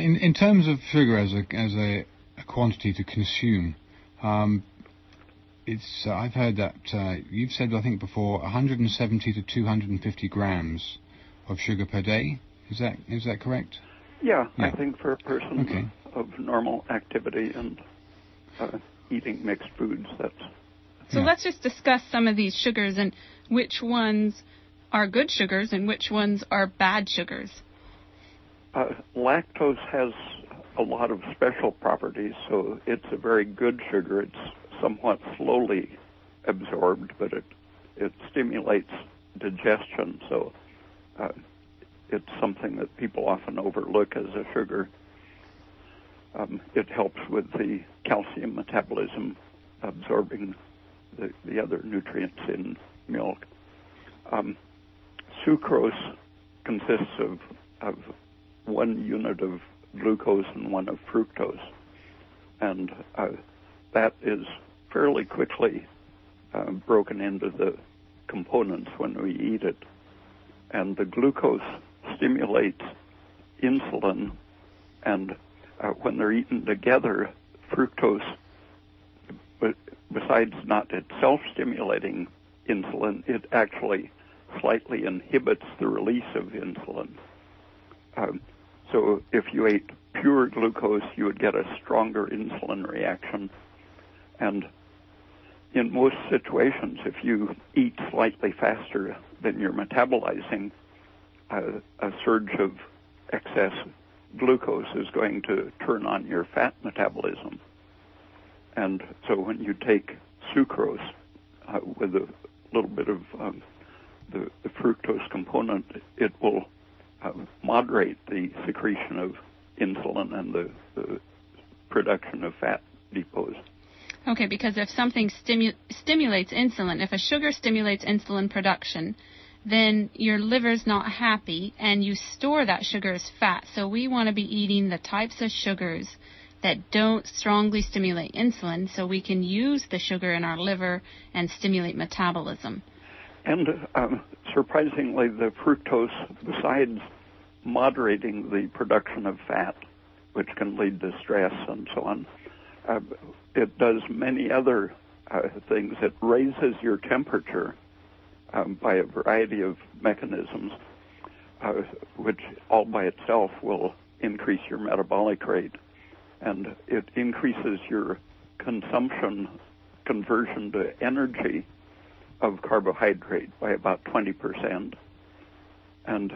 In terms of sugar as a quantity to consume, it's I've heard that you've said, I think before, 170 to 250 grams of sugar per day. Is that correct? Yeah. I think for a person of normal activity and eating mixed foods, that's... So let's just discuss some of these sugars and which ones are good sugars and which ones are bad sugars. Lactose has a lot of special properties, so it's a very good sugar. It's somewhat slowly absorbed, but it stimulates digestion, so it's something that people often overlook as a sugar. It helps with the calcium metabolism, absorbing the other nutrients in milk. Sucrose consists of 1 unit of glucose and 1 of fructose, and that is fairly quickly broken into the components when we eat it. And the glucose stimulates insulin, and when they're eaten together, fructose, besides not itself stimulating insulin, it actually slightly inhibits the release of insulin. So if you ate pure glucose, you would get a stronger insulin reaction. And in most situations, if you eat slightly faster than you're metabolizing, a surge of excess glucose is going to turn on your fat metabolism. And so when you take sucrose with a little bit of the fructose component, it will moderate the secretion of insulin and the production of fat depots. Okay, because if something stimulates insulin, if a sugar stimulates insulin production, then your liver's not happy and you store that sugar as fat. So we want to be eating the types of sugars that don't strongly stimulate insulin so we can use the sugar in our liver and stimulate metabolism. And surprisingly, the fructose, besides moderating the production of fat, which can lead to stress and so on, it does many other things. It raises your temperature by a variety of mechanisms, which all by itself will increase your metabolic rate. And it increases your conversion to energy of carbohydrate by about 20%. And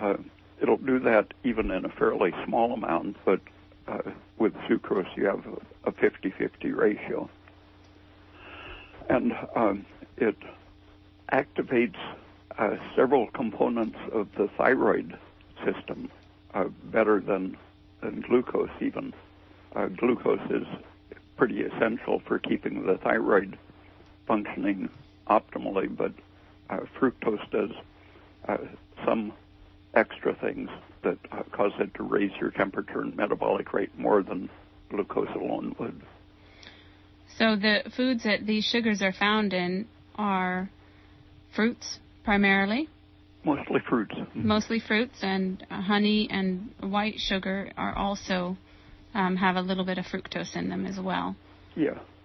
it'll do that even in a fairly small amount, but with sucrose you have a 50-50 ratio. And it activates several components of the thyroid system better than glucose even. Glucose is pretty essential for keeping the thyroid functioning optimally, but fructose does some extra things that cause it to raise your temperature and metabolic rate more than glucose alone would. So the foods that these sugars are found in are fruits primarily? Mostly fruits. Mostly fruits, and honey and white sugar are also have a little bit of fructose in them as well. Yeah.